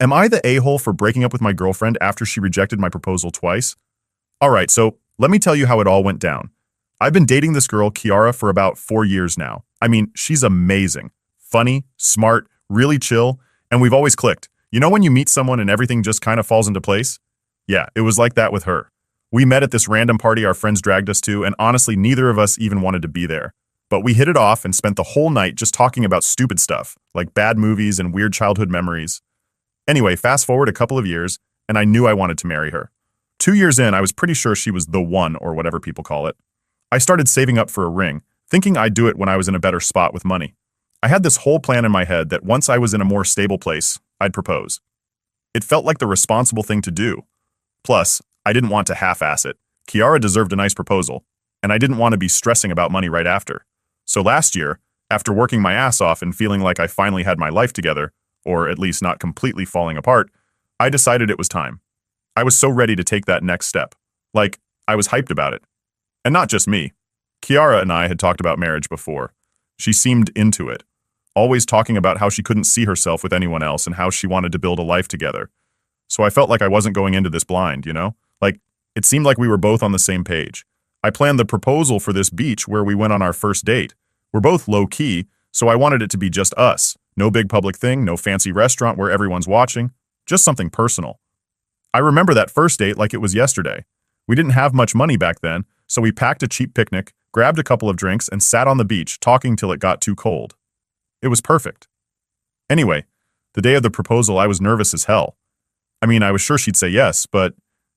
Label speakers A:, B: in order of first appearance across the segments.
A: Am I the a-hole for breaking up with my girlfriend after she rejected my proposal twice? Alright, so let me tell you how it all went down. I've been dating this girl, Kiara, for about 4 years now. I mean, she's amazing. Funny, smart, really chill, and we've always clicked. You know when you meet someone and everything just kind of falls into place? Yeah, it was like that with her. We met at this random party our friends dragged us to, and honestly, neither of us even wanted to be there. But we hit it off and spent the whole night just talking about stupid stuff, like bad movies and weird childhood memories. Anyway, fast forward a couple of years, and I knew I wanted to marry her. 2 years in, I was pretty sure she was the one, or whatever people call it. I started saving up for a ring, thinking I'd do it when I was in a better spot with money. I had this whole plan in my head that once I was in a more stable place, I'd propose. It felt like the responsible thing to do. Plus, I didn't want to half-ass it. Kiara deserved a nice proposal, and I didn't want to be stressing about money right after. So last year, after working my ass off and feeling like I finally had my life together, or at least not completely falling apart, I decided it was time. I was so ready to take that next step. Like, I was hyped about it. And not just me. Kiara and I had talked about marriage before. She seemed into it, always talking about how she couldn't see herself with anyone else and how she wanted to build a life together. So I felt like I wasn't going into this blind, you know? Like, it seemed like we were both on the same page. I planned the proposal for this beach where we went on our first date. We're both low-key, so I wanted it to be just us. No big public thing, no fancy restaurant where everyone's watching, just something personal. I remember that first date like it was yesterday. We didn't have much money back then, so we packed a cheap picnic, grabbed a couple of drinks, and sat on the beach talking till it got too cold. It was perfect. Anyway, the day of the proposal I was nervous as hell. I mean, I was sure she'd say yes, but,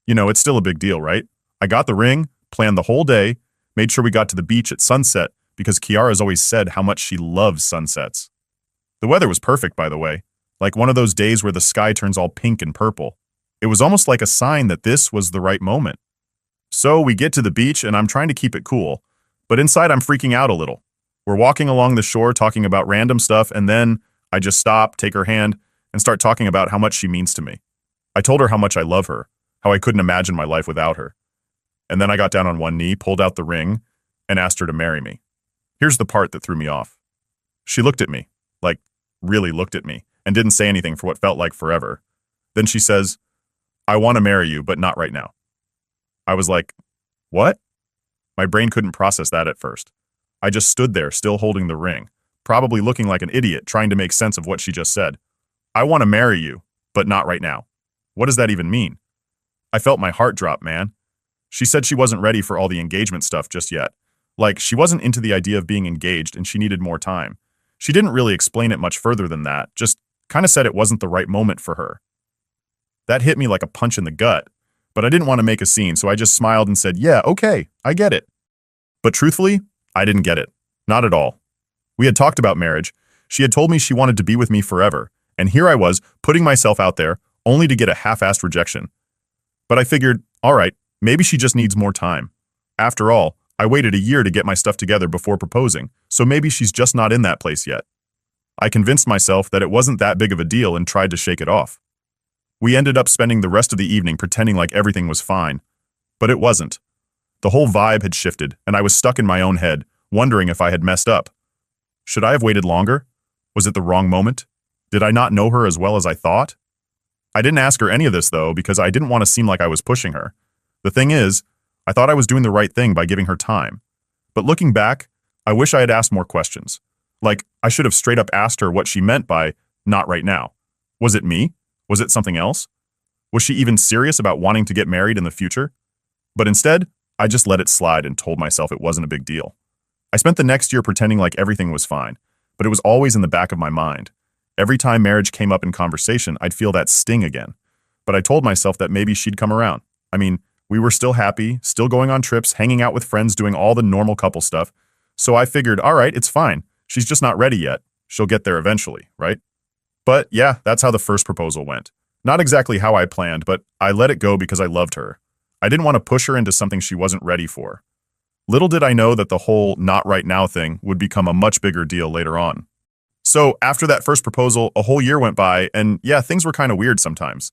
A: you know, it's still a big deal, right? I got the ring, planned the whole day, made sure we got to the beach at sunset because Kiara's always said how much she loves sunsets. The weather was perfect, by the way, like one of those days where the sky turns all pink and purple. It was almost like a sign that this was the right moment. So we get to the beach and I'm trying to keep it cool, but inside I'm freaking out a little. We're walking along the shore talking about random stuff and then I just stop, take her hand, and start talking about how much she means to me. I told her how much I love her, how I couldn't imagine my life without her. And then I got down on one knee, pulled out the ring, and asked her to marry me. Here's the part that threw me off. She looked at me, like really looked at me, and didn't say anything for what felt like forever. Then she says, "I want to marry you, but not right now." I was like, what? My brain couldn't process that at first. I just stood there, still holding the ring, probably looking like an idiot, trying to make sense of what she just said. I want to marry you, but not right now. What does that even mean? I felt my heart drop, man. She said she wasn't ready for all the engagement stuff just yet. Like, she wasn't into the idea of being engaged and she needed more time. She didn't really explain it much further than that, just kind of said it wasn't the right moment for her. That hit me like a punch in the gut, but I didn't want to make a scene, so I just smiled and said, yeah, okay, I get it. But truthfully, I didn't get it. Not at all. We had talked about marriage. She had told me she wanted to be with me forever, and here I was, putting myself out there, only to get a half-assed rejection. But I figured, all right, maybe she just needs more time. After all, I waited a year to get my stuff together before proposing, so maybe she's just not in that place yet. I convinced myself that it wasn't that big of a deal and tried to shake it off. We ended up spending the rest of the evening pretending like everything was fine. But it wasn't. The whole vibe had shifted, and I was stuck in my own head, wondering if I had messed up. Should I have waited longer? Was it the wrong moment? Did I not know her as well as I thought? I didn't ask her any of this, though, because I didn't want to seem like I was pushing her. The thing is, I thought I was doing the right thing by giving her time. But looking back, I wish I had asked more questions. Like, I should have straight up asked her what she meant by, not right now. Was it me? Was it something else? Was she even serious about wanting to get married in the future? But instead, I just let it slide and told myself it wasn't a big deal. I spent the next year pretending like everything was fine, but it was always in the back of my mind. Every time marriage came up in conversation, I'd feel that sting again. But I told myself that maybe she'd come around. I mean, we were still happy, still going on trips, hanging out with friends, doing all the normal couple stuff. So I figured, all right, it's fine. She's just not ready yet. She'll get there eventually, right? But yeah, that's how the first proposal went. Not exactly how I planned, but I let it go because I loved her. I didn't want to push her into something she wasn't ready for. Little did I know that the whole not right now thing would become a much bigger deal later on. So after that first proposal, a whole year went by, and yeah, things were kind of weird sometimes.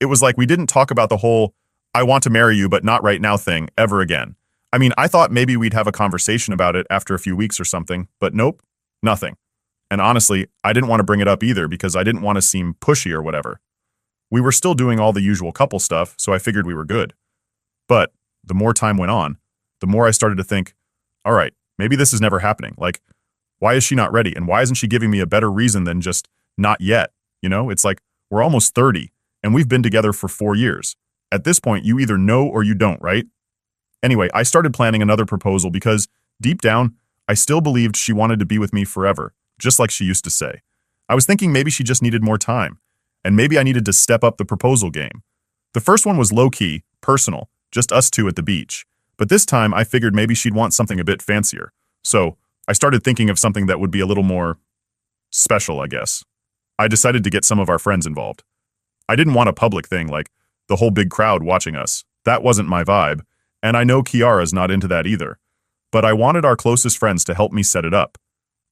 A: It was like we didn't talk about the whole "I want to marry you, but not right now" thing ever again. I mean, I thought maybe we'd have a conversation about it after a few weeks or something, but nope, nothing. And honestly, I didn't want to bring it up either because I didn't want to seem pushy or whatever. We were still doing all the usual couple stuff, so I figured we were good. But the more time went on, the more I started to think, all right, maybe this is never happening. Like, why is she not ready? And why isn't she giving me a better reason than just not yet? You know, it's like we're almost 30 and we've been together for 4 years. At this point, you either know or you don't, right? Anyway, I started planning another proposal because deep down, I still believed she wanted to be with me forever, just like she used to say. I was thinking maybe she just needed more time, and maybe I needed to step up the proposal game. The first one was low-key, personal, just us two at the beach. But this time, I figured maybe she'd want something a bit fancier. So I started thinking of something that would be a little more special, I guess. I decided to get some of our friends involved. I didn't want a public thing like the whole big crowd watching us. That wasn't my vibe, and I know Kiara's not into that either. But I wanted our closest friends to help me set it up.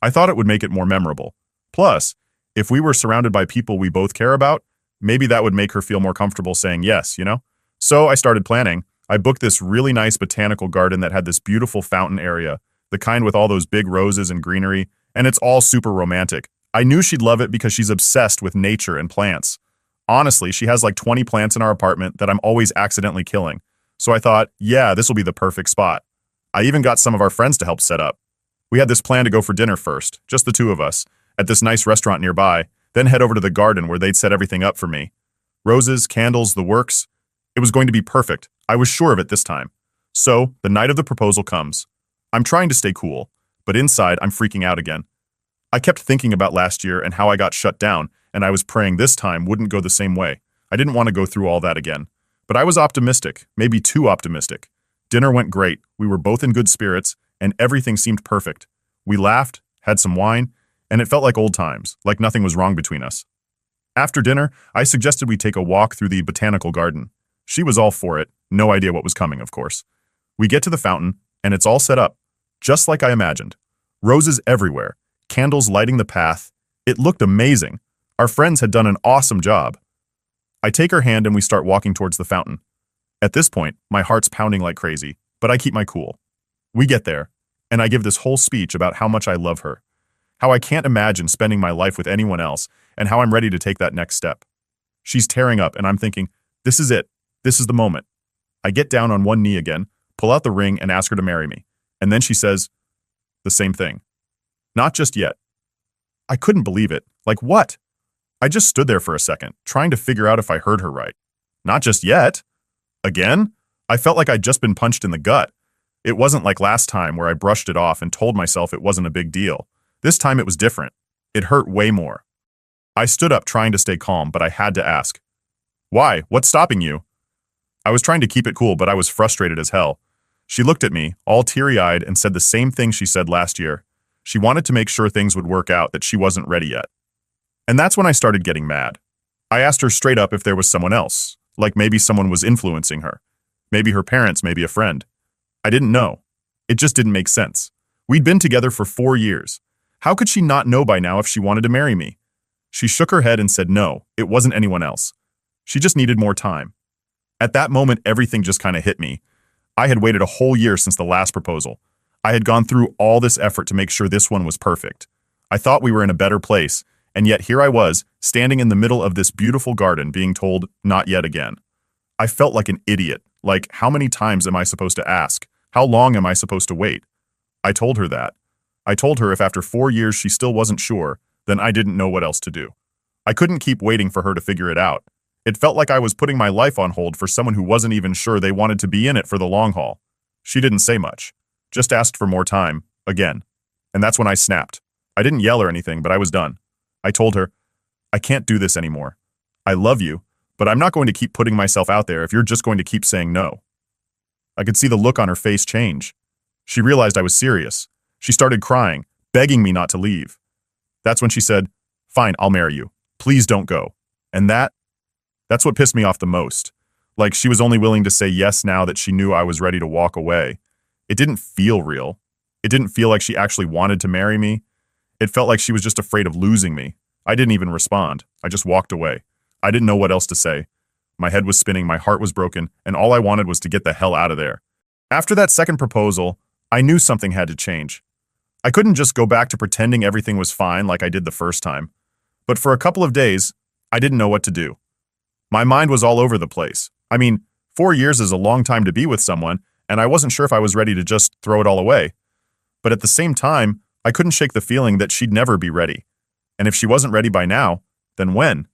A: I thought it would make it more memorable. Plus, if we were surrounded by people we both care about, maybe that would make her feel more comfortable saying yes, you know? So I started planning. I booked this really nice botanical garden that had this beautiful fountain area, the kind with all those big roses and greenery, and it's all super romantic. I knew she'd love it because she's obsessed with nature and plants. Honestly, she has like 20 plants in our apartment that I'm always accidentally killing. So I thought, yeah, this will be the perfect spot. I even got some of our friends to help set up. We had this plan to go for dinner first, just the two of us, at this nice restaurant nearby, then head over to the garden where they'd set everything up for me. Roses, candles, the works. It was going to be perfect. I was sure of it this time. So, the night of the proposal comes. I'm trying to stay cool, but inside I'm freaking out again. I kept thinking about last year and how I got shut down, and I was praying this time wouldn't go the same way. I didn't want to go through all that again. But I was optimistic, maybe too optimistic. Dinner went great, we were both in good spirits, and everything seemed perfect. We laughed, had some wine, and it felt like old times, like nothing was wrong between us. After dinner, I suggested we take a walk through the botanical garden. She was all for it, no idea what was coming, of course. We get to the fountain, and it's all set up, just like I imagined. Roses everywhere, candles lighting the path. It looked amazing. Our friends had done an awesome job. I take her hand and we start walking towards the fountain. At this point, my heart's pounding like crazy, but I keep my cool. We get there, and I give this whole speech about how much I love her, how I can't imagine spending my life with anyone else, and how I'm ready to take that next step. She's tearing up, and I'm thinking, this is it. This is the moment. I get down on one knee again, pull out the ring, and ask her to marry me. And then she says the same thing. Not just yet. I couldn't believe it. Like what? I just stood there for a second, trying to figure out if I heard her right. Not just yet. Again? I felt like I'd just been punched in the gut. It wasn't like last time where I brushed it off and told myself it wasn't a big deal. This time it was different. It hurt way more. I stood up trying to stay calm, but I had to ask. Why? What's stopping you? I was trying to keep it cool, but I was frustrated as hell. She looked at me, all teary-eyed, and said the same thing she said last year. She wanted to make sure things would work out, that she wasn't ready yet. And that's when I started getting mad. I asked her straight up if there was someone else, like maybe someone was influencing her. Maybe her parents, maybe a friend. I didn't know. It just didn't make sense. We'd been together for 4 years. How could she not know by now if she wanted to marry me? She shook her head and said no, it wasn't anyone else. She just needed more time. At that moment, everything just kind of hit me. I had waited a whole year since the last proposal. I had gone through all this effort to make sure this one was perfect. I thought we were in a better place, and yet here I was, standing in the middle of this beautiful garden, being told, not yet again. I felt like an idiot. Like, how many times am I supposed to ask? How long am I supposed to wait? I told her that. I told her if after 4 years she still wasn't sure, then I didn't know what else to do. I couldn't keep waiting for her to figure it out. It felt like I was putting my life on hold for someone who wasn't even sure they wanted to be in it for the long haul. She didn't say much. Just asked for more time, again. And that's when I snapped. I didn't yell or anything, but I was done. I told her, I can't do this anymore. I love you, but I'm not going to keep putting myself out there if you're just going to keep saying no. I could see the look on her face change. She realized I was serious. She started crying, begging me not to leave. That's when she said, fine, I'll marry you. Please don't go. And that's what pissed me off the most. Like she was only willing to say yes now that she knew I was ready to walk away. It didn't feel real. It didn't feel like she actually wanted to marry me. It felt like she was just afraid of losing me. I didn't even respond. I just walked away. I didn't know what else to say. My head was spinning, my heart was broken, and all I wanted was to get the hell out of there. After that second proposal, I knew something had to change. I couldn't just go back to pretending everything was fine like I did the first time. But for a couple of days, I didn't know what to do. My mind was all over the place. I mean, 4 years is a long time to be with someone, and I wasn't sure if I was ready to just throw it all away. But at the same time, I couldn't shake the feeling that she'd never be ready. And if she wasn't ready by now, then when?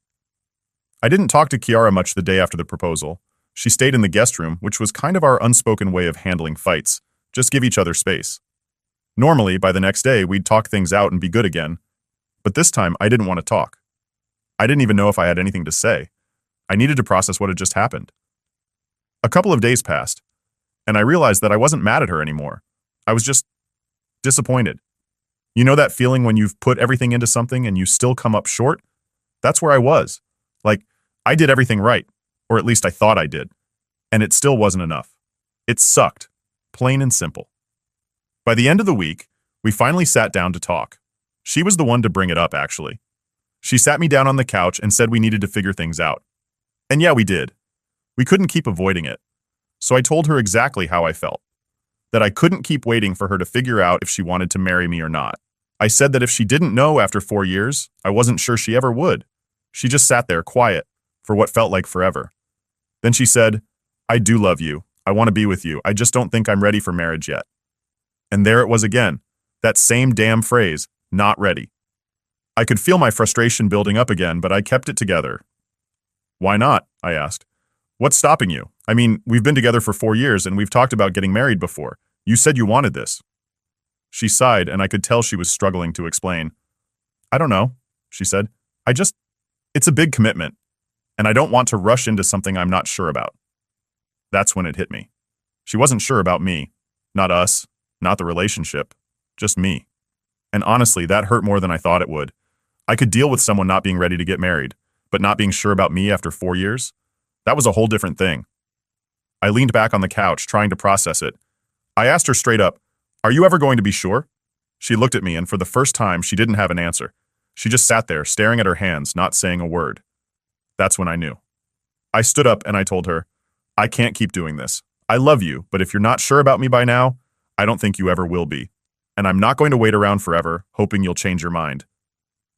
A: I didn't talk to Kiara much the day after the proposal. She stayed in the guest room, which was kind of our unspoken way of handling fights. Just give each other space. Normally, by the next day, we'd talk things out and be good again. But this time, I didn't want to talk. I didn't even know if I had anything to say. I needed to process what had just happened. A couple of days passed, and I realized that I wasn't mad at her anymore. I was just disappointed. You know that feeling when you've put everything into something and you still come up short? That's where I was. Like, I did everything right, or at least I thought I did, and it still wasn't enough. It sucked, plain and simple. By the end of the week, we finally sat down to talk. She was the one to bring it up, actually. She sat me down on the couch and said we needed to figure things out. And yeah, we did. We couldn't keep avoiding it. So I told her exactly how I felt. That I couldn't keep waiting for her to figure out if she wanted to marry me or not. I said that if she didn't know after 4 years, I wasn't sure she ever would. She just sat there quiet for what felt like forever. Then she said, "I do love you. I want to be with you. I just don't think I'm ready for marriage yet." And there it was again. That same damn phrase, not ready. I could feel my frustration building up again, but I kept it together. "Why not?" I asked. "What's stopping you? I mean, we've been together for 4 years and we've talked about getting married before. You said you wanted this." She sighed and I could tell she was struggling to explain. "I don't know," she said. It's a big commitment, and I don't want to rush into something I'm not sure about." That's when it hit me. She wasn't sure about me. Not us, not the relationship, just me. And honestly, that hurt more than I thought it would. I could deal with someone not being ready to get married, but not being sure about me after 4 years? That was a whole different thing. I leaned back on the couch, trying to process it. I asked her straight up, "Are you ever going to be sure?" She looked at me, and for the first time, she didn't have an answer. She just sat there, staring at her hands, not saying a word. That's when I knew. I stood up and I told her, "I can't keep doing this. I love you, but if you're not sure about me by now, I don't think you ever will be. And I'm not going to wait around forever, hoping you'll change your mind."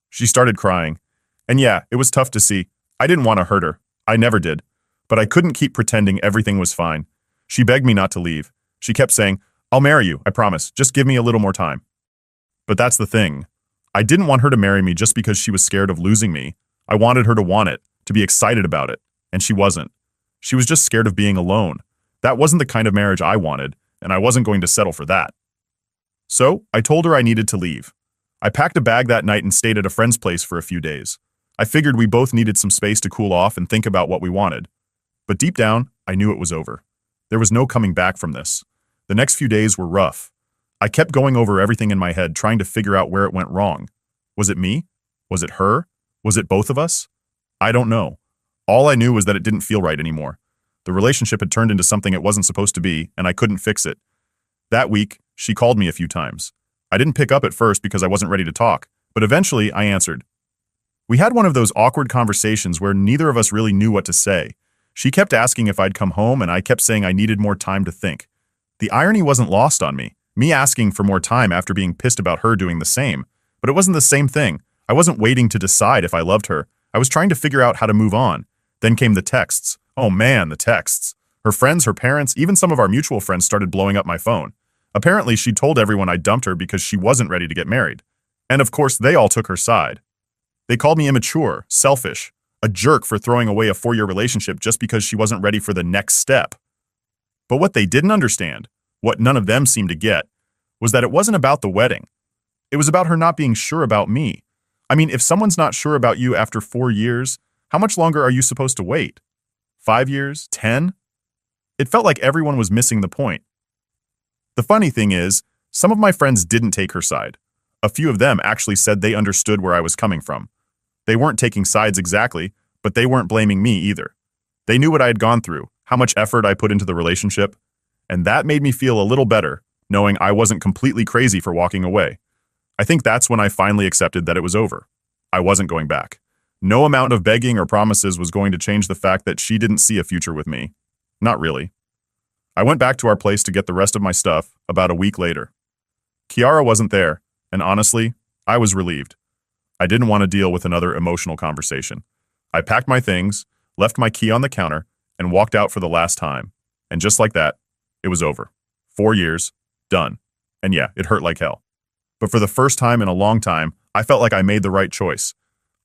A: She started crying. And yeah, it was tough to see. I didn't want to hurt her. I never did. But I couldn't keep pretending everything was fine. She begged me not to leave. She kept saying, "I'll marry you, I promise. Just give me a little more time." But that's the thing. I didn't want her to marry me just because she was scared of losing me. I wanted her to want it, to be excited about it. And she wasn't. She was just scared of being alone. That wasn't the kind of marriage I wanted, and I wasn't going to settle for that. So, I told her I needed to leave. I packed a bag that night and stayed at a friend's place for a few days. I figured we both needed some space to cool off and think about what we wanted. But deep down, I knew it was over. There was no coming back from this. The next few days were rough. I kept going over everything in my head, trying to figure out where it went wrong. Was it me? Was it her? Was it both of us? I don't know. All I knew was that it didn't feel right anymore. The relationship had turned into something it wasn't supposed to be, and I couldn't fix it. That week, she called me a few times. I didn't pick up at first because I wasn't ready to talk, but eventually I answered. We had one of those awkward conversations where neither of us really knew what to say. She kept asking if I'd come home, and I kept saying I needed more time to think. The irony wasn't lost on me. Me asking for more time after being pissed about her doing the same. But it wasn't the same thing. I wasn't waiting to decide if I loved her. I was trying to figure out how to move on. Then came the texts. Oh man, the texts. Her friends, her parents, even some of our mutual friends started blowing up my phone. Apparently, she told everyone I dumped her because she wasn't ready to get married. And of course, they all took her side. They called me immature, selfish, a jerk for throwing away a 4-year relationship just because she wasn't ready for the next step. But what they didn't understand, what none of them seemed to get, was that it wasn't about the wedding. It was about her not being sure about me. I mean, if someone's not sure about you after 4 years, how much longer are you supposed to wait? 5 years? 10? It felt like everyone was missing the point. The funny thing is, some of my friends didn't take her side. A few of them actually said they understood where I was coming from. They weren't taking sides exactly, but they weren't blaming me either. They knew what I had gone through, how much effort I put into the relationship, and that made me feel a little better, knowing I wasn't completely crazy for walking away. I think that's when I finally accepted that it was over. I wasn't going back. No amount of begging or promises was going to change the fact that she didn't see a future with me. Not really. I went back to our place to get the rest of my stuff about a week later. Kiara wasn't there, and honestly, I was relieved. I didn't want to deal with another emotional conversation. I packed my things, left my key on the counter, and walked out for the last time. And just like that, it was over. 4 years, done. And yeah, it hurt like hell. But for the first time in a long time, I felt like I made the right choice.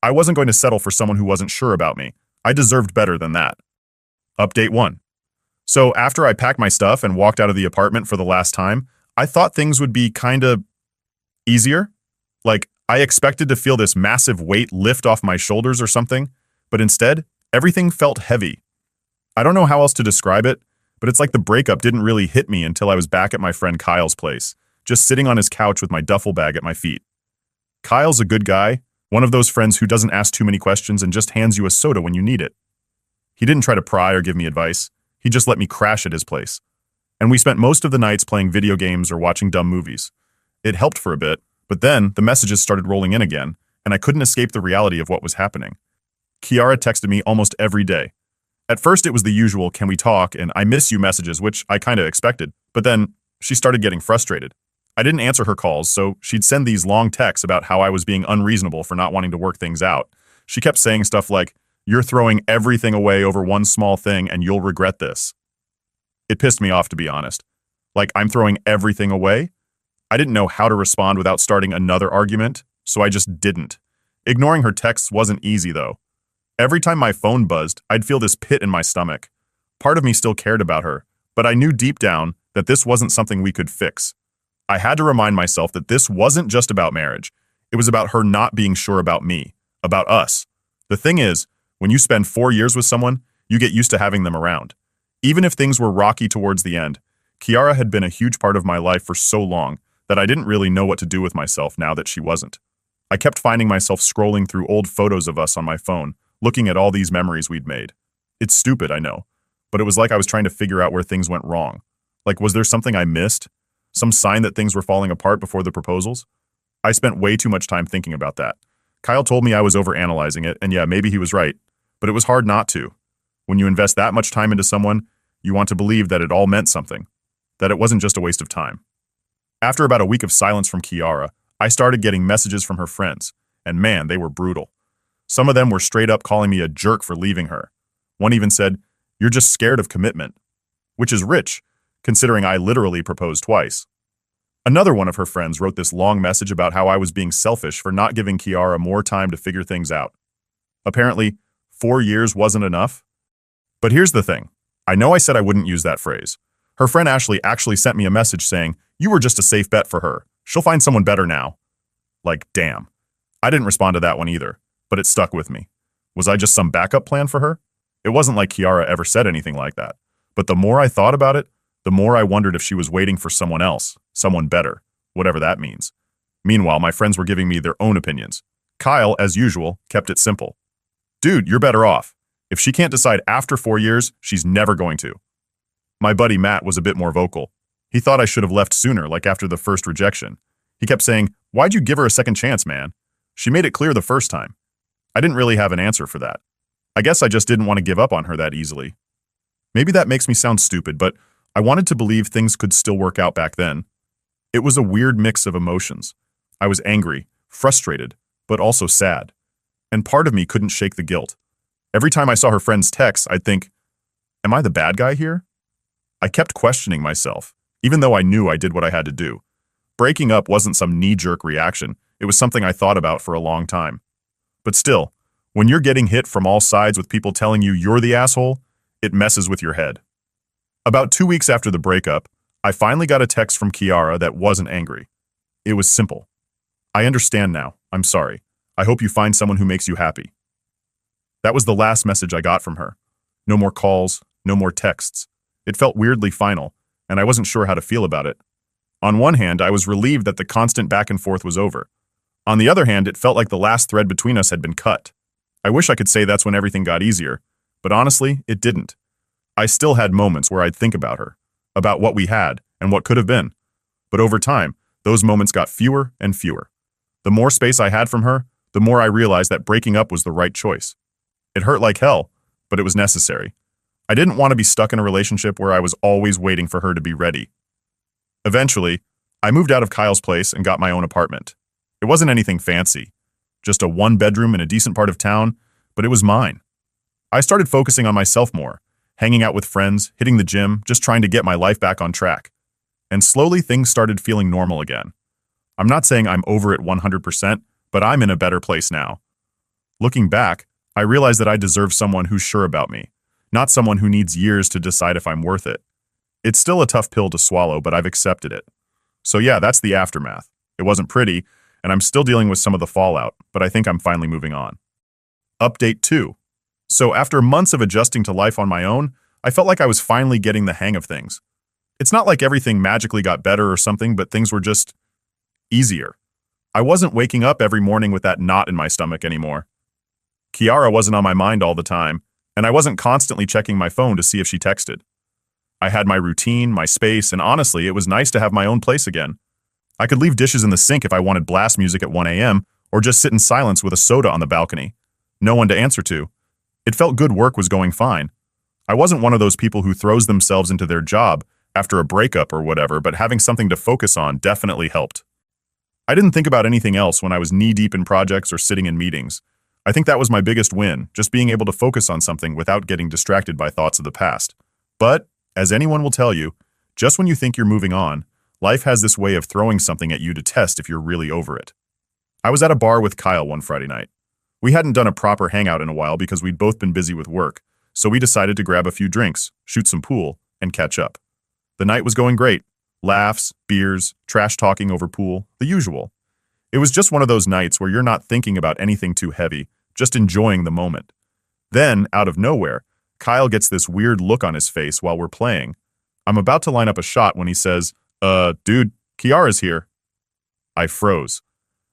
A: I wasn't going to settle for someone who wasn't sure about me. I deserved better than that. Update 1. So after I packed my stuff and walked out of the apartment for the last time, I thought things would be kinda easier. Like, I expected to feel this massive weight lift off my shoulders or something, but instead, everything felt heavy. I don't know how else to describe it, but it's like the breakup didn't really hit me until I was back at my friend Kyle's place, just sitting on his couch with my duffel bag at my feet. Kyle's a good guy, one of those friends who doesn't ask too many questions and just hands you a soda when you need it. He didn't try to pry or give me advice. He just let me crash at his place. And we spent most of the nights playing video games or watching dumb movies. It helped for a bit, but then the messages started rolling in again, and I couldn't escape the reality of what was happening. Kiara texted me almost every day. At first it was the usual "can we talk" and "I miss you" messages, which I kinda expected, but then she started getting frustrated. I didn't answer her calls, so she'd send these long texts about how I was being unreasonable for not wanting to work things out. She kept saying stuff like, "You're throwing everything away over one small thing and you'll regret this." It pissed me off, to be honest. Like, I'm throwing everything away? I didn't know how to respond without starting another argument, so I just didn't. Ignoring her texts wasn't easy, though. Every time my phone buzzed, I'd feel this pit in my stomach. Part of me still cared about her, but I knew deep down that this wasn't something we could fix. I had to remind myself that this wasn't just about marriage. It was about her not being sure about me, about us. The thing is, when you spend 4 years with someone, you get used to having them around. Even if things were rocky towards the end, Kiara had been a huge part of my life for so long that I didn't really know what to do with myself now that she wasn't. I kept finding myself scrolling through old photos of us on my phone, looking at all these memories we'd made. It's stupid, I know, but it was like I was trying to figure out where things went wrong. Like, was there something I missed? Some sign that things were falling apart before the proposals? I spent way too much time thinking about that. Kyle told me I was overanalyzing it, and yeah, maybe he was right, but it was hard not to. When you invest that much time into someone, you want to believe that it all meant something, that it wasn't just a waste of time. After about a week of silence from Kiara, I started getting messages from her friends, and man, they were brutal. Some of them were straight up calling me a jerk for leaving her. One even said, "You're just scared of commitment," which is rich, considering I literally proposed twice. Another one of her friends wrote this long message about how I was being selfish for not giving Kiara more time to figure things out. Apparently, 4 years wasn't enough. But here's the thing. I know I said I wouldn't use that phrase. Her friend Ashley actually sent me a message saying, "You were just a safe bet for her. She'll find someone better now." Like, damn. I didn't respond to that one either, but it stuck with me. Was I just some backup plan for her? It wasn't like Kiara ever said anything like that. But the more I thought about it, the more I wondered if she was waiting for someone else, someone better, whatever that means. Meanwhile, my friends were giving me their own opinions. Kyle, as usual, kept it simple. "Dude, you're better off. If she can't decide after 4 years, she's never going to." My buddy Matt was a bit more vocal. He thought I should have left sooner, like after the first rejection. He kept saying, "Why'd you give her a second chance, man? She made it clear the first time." I didn't really have an answer for that. I guess I just didn't want to give up on her that easily. Maybe that makes me sound stupid, but I wanted to believe things could still work out back then. It was a weird mix of emotions. I was angry, frustrated, but also sad. And part of me couldn't shake the guilt. Every time I saw her friend's texts, I'd think, am I the bad guy here? I kept questioning myself, even though I knew I did what I had to do. Breaking up wasn't some knee-jerk reaction. It was something I thought about for a long time. But still, when you're getting hit from all sides with people telling you you're the asshole, it messes with your head. About 2 weeks after the breakup, I finally got a text from Kiara that wasn't angry. It was simple. "I understand now. I'm sorry. I hope you find someone who makes you happy." That was the last message I got from her. No more calls, no more texts. It felt weirdly final, and I wasn't sure how to feel about it. On one hand, I was relieved that the constant back and forth was over. On the other hand, it felt like the last thread between us had been cut. I wish I could say that's when everything got easier, but honestly, it didn't. I still had moments where I'd think about her, about what we had and what could have been. But over time, those moments got fewer and fewer. The more space I had from her, the more I realized that breaking up was the right choice. It hurt like hell, but it was necessary. I didn't want to be stuck in a relationship where I was always waiting for her to be ready. Eventually, I moved out of Kyle's place and got my own apartment. It wasn't anything fancy, just a 1-bedroom in a decent part of town, but it was mine. I started focusing on myself more, hanging out with friends, hitting the gym, just trying to get my life back on track. And slowly things started feeling normal again. I'm not saying I'm over it 100%, but I'm in a better place now. Looking back, I realized that I deserve someone who's sure about me, not someone who needs years to decide if I'm worth it. It's still a tough pill to swallow, but I've accepted it. So yeah, that's the aftermath. It wasn't pretty, and I'm still dealing with some of the fallout, but I think I'm finally moving on. Update 2. So after months of adjusting to life on my own, I felt like I was finally getting the hang of things. It's not like everything magically got better or something, but things were just easier. I wasn't waking up every morning with that knot in my stomach anymore. Kiara wasn't on my mind all the time, and I wasn't constantly checking my phone to see if she texted. I had my routine, my space, and honestly, it was nice to have my own place again. I could leave dishes in the sink if I wanted blast music at 1 a.m., or just sit in silence with a soda on the balcony. No one to answer to. It felt good work was going fine. I wasn't one of those people who throws themselves into their job after a breakup or whatever, but having something to focus on definitely helped. I didn't think about anything else when I was knee-deep in projects or sitting in meetings. I think that was my biggest win, just being able to focus on something without getting distracted by thoughts of the past. But, as anyone will tell you, just when you think you're moving on, life has this way of throwing something at you to test if you're really over it. I was at a bar with Kyle one Friday night. We hadn't done a proper hangout in a while because we'd both been busy with work, so we decided to grab a few drinks, shoot some pool, and catch up. The night was going great. Laughs, beers, trash talking over pool, the usual. It was just one of those nights where you're not thinking about anything too heavy, just enjoying the moment. Then, out of nowhere, Kyle gets this weird look on his face while we're playing. I'm about to line up a shot when he says, dude, Kiara's here. I froze.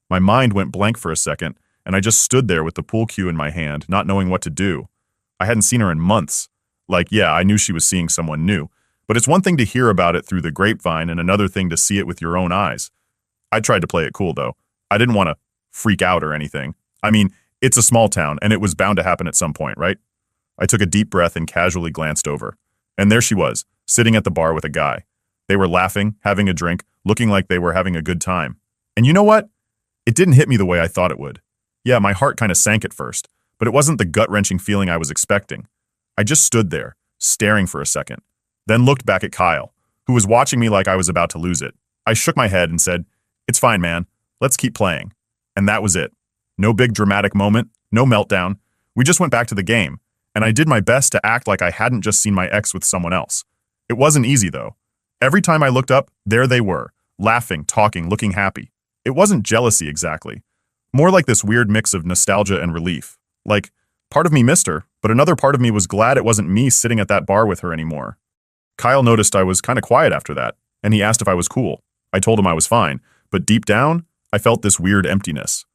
A: My mind went blank for a second, and I just stood there with the pool cue in my hand, not knowing what to do. I hadn't seen her in months. Yeah, I knew she was seeing someone new, but it's one thing to hear about it through the grapevine and another thing to see it with your own eyes. I tried to play it cool, though. I didn't want to freak out or anything. I mean, it's a small town, and it was bound to happen at some point, right? I took a deep breath and casually glanced over. And there she was, sitting at the bar with a guy. They were laughing, having a drink, looking like they were having a good time. And you know what? It didn't hit me the way I thought it would. Yeah, my heart kind of sank at first, but it wasn't the gut-wrenching feeling I was expecting. I just stood there, staring for a second, then looked back at Kyle, who was watching me like I was about to lose it. I shook my head and said, "It's fine, man. Let's keep playing." And that was it. No big dramatic moment, no meltdown. We just went back to the game, and I did my best to act like I hadn't just seen my ex with someone else. It wasn't easy, though. Every time I looked up, there they were, laughing, talking, looking happy. It wasn't jealousy exactly. More like this weird mix of nostalgia and relief. Like, part of me missed her, but another part of me was glad it wasn't me sitting at that bar with her anymore. Kyle noticed I was kind of quiet after that, and he asked if I was cool. I told him I was fine, but deep down, I felt this weird emptiness.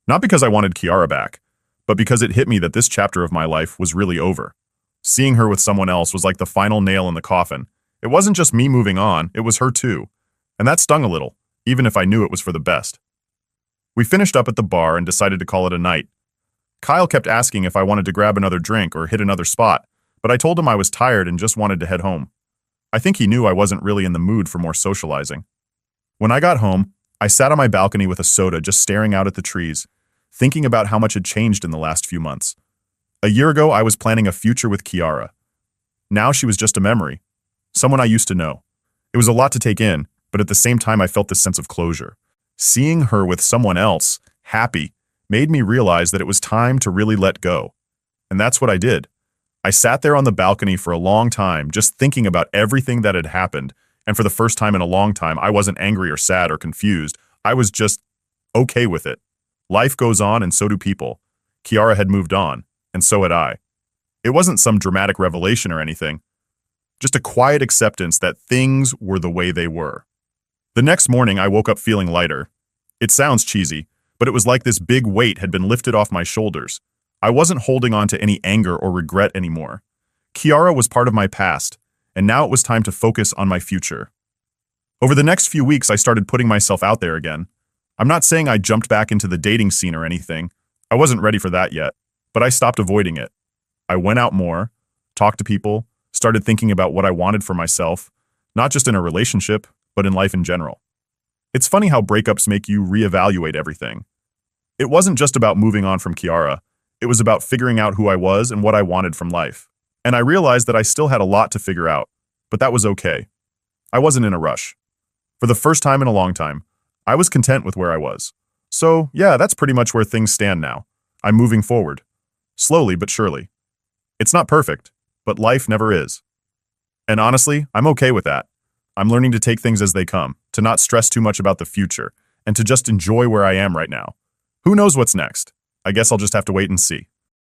A: Not because I wanted Kiara back, but because it hit me that this chapter of my life was really over. Seeing her with someone else was like the final nail in the coffin. It wasn't just me moving on, it was her too. And that stung a little, even if I knew it was for the best. We finished up at the bar and decided to call it a night. Kyle kept asking if I wanted to grab another drink or hit another spot, but I told him I was tired and just wanted to head home. I think he knew I wasn't really in the mood for more socializing. When I got home, I sat on my balcony with a soda just staring out at the trees, thinking about how much had changed in the last few months. A year ago, I was planning a future with Kiara. Now she was just a memory, someone I used to know. It was a lot to take in, but at the same time I felt this sense of closure. Seeing her with someone else, happy, made me realize that it was time to really let go. And that's what I did. I sat there on the balcony for a long time, just thinking about everything that had happened, and for the first time in a long time, I wasn't angry or sad or confused. I was just okay with it. Life goes on, and so do people. Kiara had moved on, and so had I. It wasn't some dramatic revelation or anything, just a quiet acceptance that things were the way they were. The next morning, I woke up feeling lighter. It sounds cheesy, but it was like this big weight had been lifted off my shoulders. I wasn't holding on to any anger or regret anymore. Kiara was part of my past, and now it was time to focus on my future. Over the next few weeks, I started putting myself out there again. I'm not saying I jumped back into the dating scene or anything. I wasn't ready for that yet, but I stopped avoiding it. I went out more, talked to people, started thinking about what I wanted for myself, not just in a relationship, but in life in general. It's funny how breakups make you reevaluate everything. It wasn't just about moving on from Kiara. It was about figuring out who I was and what I wanted from life. And I realized that I still had a lot to figure out, but that was okay. I wasn't in a rush. For the first time in a long time, I was content with where I was. So, yeah, that's pretty much where things stand now. I'm moving forward. Slowly but surely. It's not perfect, but life never is. And honestly, I'm okay with that. I'm learning to take things as they come, to not stress too much about the future, and to just enjoy where I am right now. Who knows what's next? I guess I'll just have to wait and see.